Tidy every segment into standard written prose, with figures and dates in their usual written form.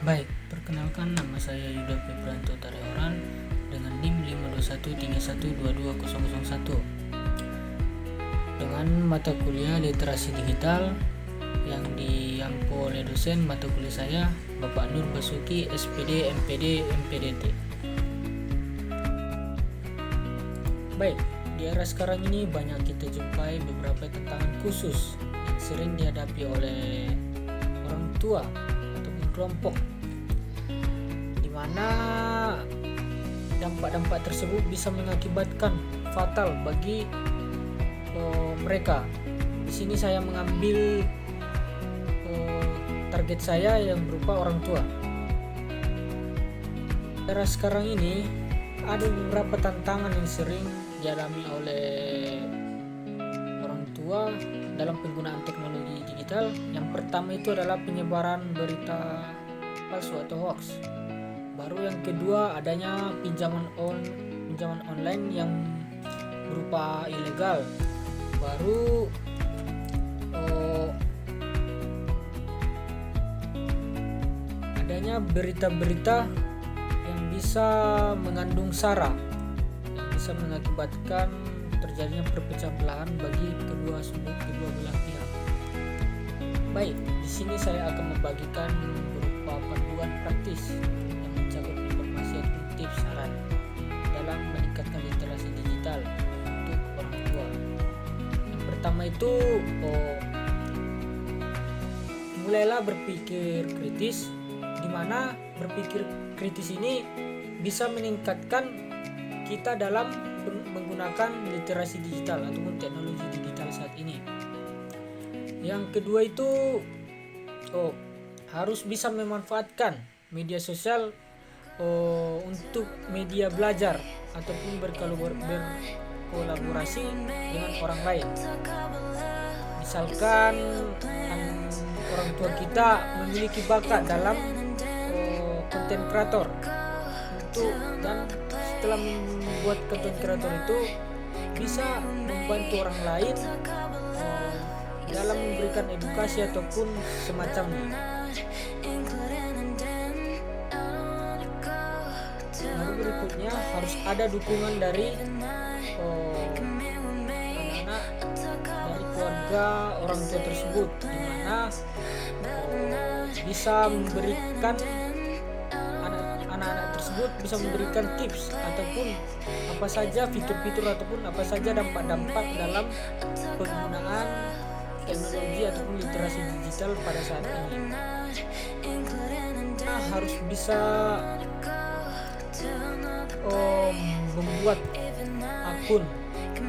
Baik, perkenalkan nama saya Yuda Febranto Tareoran dengan NIM 521312201 dengan mata kuliah literasi digital yang diampu oleh dosen mata kuliah saya Bapak Nur Basuki SPD MPD MPDT. Baik, di era sekarang ini banyak kita jumpai beberapa tantangan khusus yang sering dihadapi oleh orang tua ataupun kelompok, di mana dampak-dampak tersebut bisa mengakibatkan fatal bagi mereka. Di sini saya mengambil target saya yang berupa orang tua. Era sekarang ini ada beberapa tantangan yang sering dialami oleh orang tua dalam penggunaan teknologi digital. Yang pertama itu adalah penyebaran berita palsu atau hoax. Baru yang kedua adanya pinjaman online yang berupa ilegal. Baru adanya berita-berita yang bisa mengandung sara, yang bisa mengakibatkan terjadinya perpecah belahan bagi kedua belah pihak. Baik, di sini saya akan membagikan berupa panduan praktis yang mencakup informasi atau tips saran dalam meningkatkan literasi digital untuk orang tua. Yang pertama itu mulailah berpikir kritis, di mana berpikir kritis ini bisa meningkatkan kita dalam menggunakan literasi digital ataupun teknologi digital saat ini. Yang kedua itu harus bisa memanfaatkan media sosial untuk media belajar ataupun berkolaborasi dengan orang lain. Misalkan orang tua kita memiliki bakat dalam konten kreator dan setelah membuat konten kreator itu bisa membantu orang lain dalam memberikan edukasi ataupun semacamnya. Lalu berikutnya harus ada dukungan dari anak-anak dari keluarga orang tua tersebut, di mana bisa memberikan anak-anak tersebut bisa memberikan tips ataupun apa saja fitur-fitur ataupun apa saja dampak-dampak dalam penggunaan teknologi ataupun literasi digital pada saat ini. Nah, harus bisa membuat akun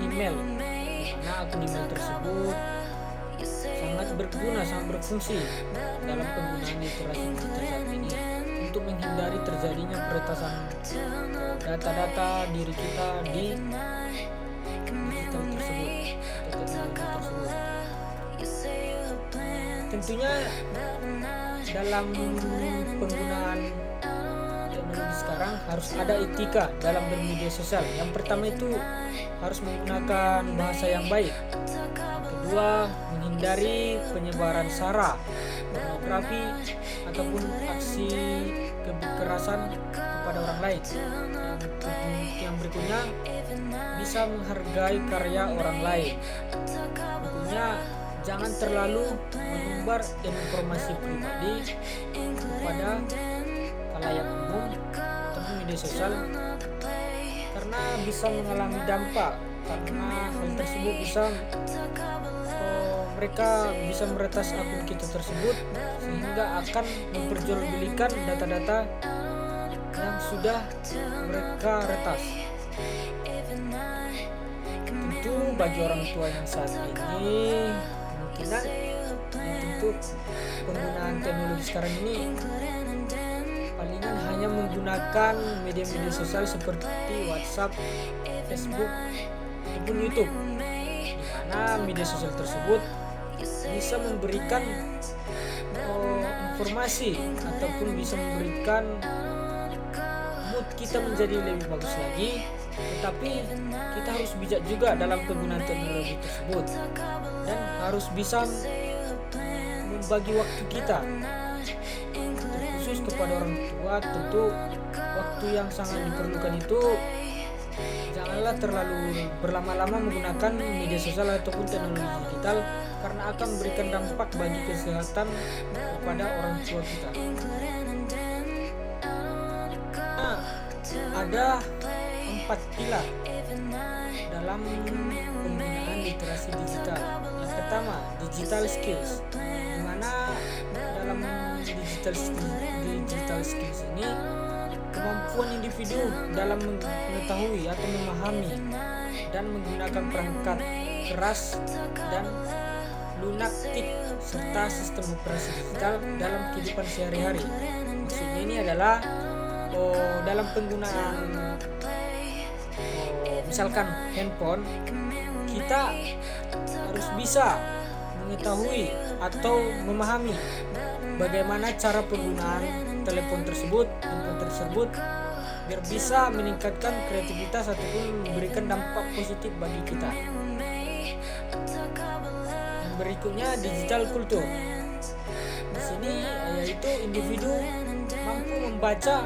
email, karena akun email tersebut sangat berguna, sangat berfungsi dalam penggunaan literasi digital saat ini untuk menghindari terjadinya peretasan data-data diri kita di digital tersebut atau teknologi tersebut. Tentunya dalam penggunaan teknologi sekarang harus ada etika dalam bermedia sosial. Yang pertama itu harus menggunakan bahasa yang baik. Yang kedua, menghindari penyebaran sara, pornografi ataupun aksi kekerasan kepada orang lain. Yang berikutnya, bisa menghargai karya orang lain. Tentunya jangan terlalu menyebar informasi pribadi kepada khalayak umum ataupun media sosial, karena bisa mengalami dampak, karena hal tersebut bisa mereka bisa meretas akun kita tersebut sehingga akan memperjualbelikan data-data yang sudah mereka retas. Tentu bagi orang tua yang saat ini kemungkinan untuk penggunaan teknologi sekarang ini palingan hanya menggunakan media-media sosial seperti WhatsApp, Facebook, ataupun YouTube, di mana media sosial tersebut bisa memberikan informasi ataupun bisa memberikan mood kita menjadi lebih bagus lagi. Tetapi kita harus bijak juga dalam penggunaan teknologi tersebut dan harus bisa membagi waktu kita, terkhusus kepada orang tua, tentu waktu yang sangat diperlukan itu janganlah terlalu berlama-lama menggunakan media sosial ataupun teknologi digital, karena akan memberikan dampak bagi kesehatan kepada orang tua kita. Nah, ada 4 pilar dalam penggunaan literasi digital. Yang pertama, digital skills, di mana dalam digital skills ini kemampuan individu dalam mengetahui atau memahami dan menggunakan perangkat keras dan lunatik serta sistem operasi digital dalam kehidupan sehari-hari. Maksudnya ini adalah dalam penggunaan misalkan handphone, kita harus bisa mengetahui atau memahami bagaimana cara penggunaan handphone tersebut biar bisa meningkatkan kreativitas ataupun memberikan dampak positif bagi kita. Yang berikutnya, digital culture. Di sini yaitu individu mampu membaca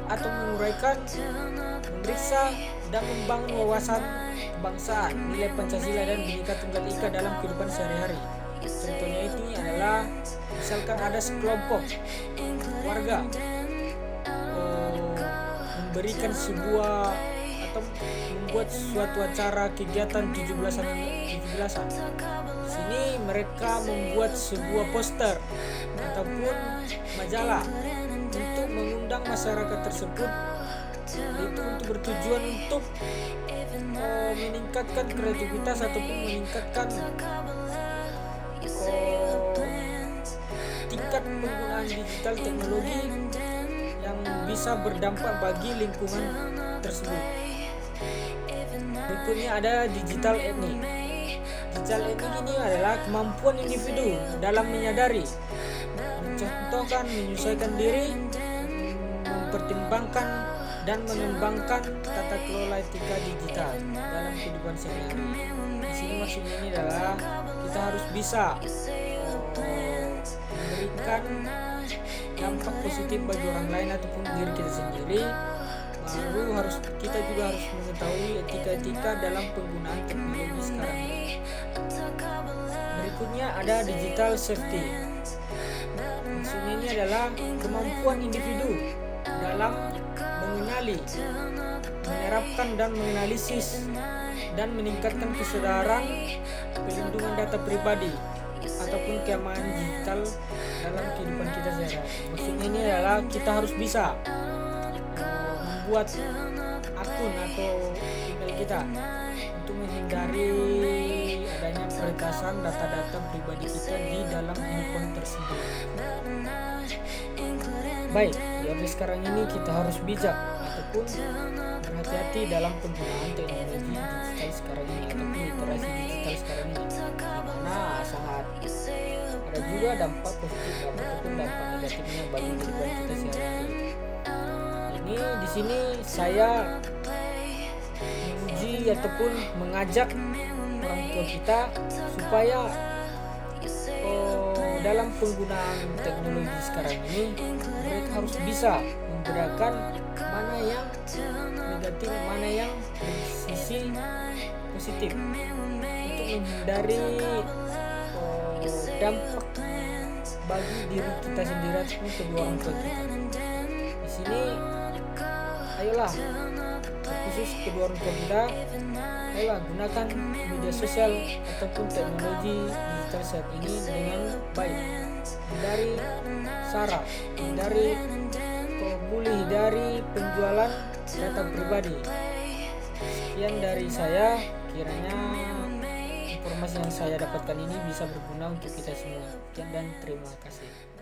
atau menguraikan, memeriksa dan membangun wawasan kebangsaan, nilai Pancasila dan Bhinneka Tunggal Ika dalam kehidupan sehari-hari. Contohnya itu adalah misalkan ada sekelompok warga memberikan sebuah atau membuat suatu acara kegiatan 17-an. Di sini mereka membuat sebuah poster ataupun majalah untuk mengundang masyarakat tersebut, itu untuk bertujuan untuk meningkatkan kreativitas ataupun meningkatkan tingkat penggunaan digital teknologi yang bisa berdampak bagi lingkungan tersebut. Berikutnya ada digital etnik. Digital etnik ini adalah kemampuan individu dalam menyadari, mencontohkan, menyesuaikan diri, mempertimbangkan dan mengembangkan tata kelola etika digital dalam kehidupan sehari-hari. Di sini maksudnya ini adalah kita harus bisa memberikan dampak positif bagi orang lain ataupun diri kita sendiri. Lalu kita juga harus mengetahui etika-etika dalam penggunaan teknologi sekarang ini. Berikutnya ada digital safety. Maksudnya ini adalah kemampuan individu dalam mengenali, menerapkan dan menganalisis dan meningkatkan kesadaran pelindungan data pribadi ataupun keamanan digital dalam kehidupan kita sehari-hari. Maksudnya ini adalah kita harus bisa membuat akun atau email kita untuk menghindari adanya peretasan data-data pribadi kita di dalam handphone tersebut. Baik, jadi sekarang ini kita harus bijak ataupun berhati-hati dalam penggunaan teknologi digital sekarang ini ataupun literasi digital sekarang ini, dimana sangat ada juga dampak positif ataupun dampak negatifnya bagi kehidupan kita sehari-hari. Ini di sini saya menguji ataupun mengajak orang tua kita supaya dalam penggunaan teknologi sekarang ini mereka harus bisa membedakan mana yang negatif, mana yang sisi positif untuk menghindari dampak bagi diri kita sendiri ataupun kedua orang tua kita. Di sini ayolah, khusus kedua orang tua kita, ayolah gunakan media sosial ataupun teknologi digital saat ini dengan baik. Hindari sara, hindari hindari penjualan data pribadi. Sekian dari saya, kiranya informasi yang saya dapatkan ini bisa berguna untuk kita semua. Sekian dan terima kasih.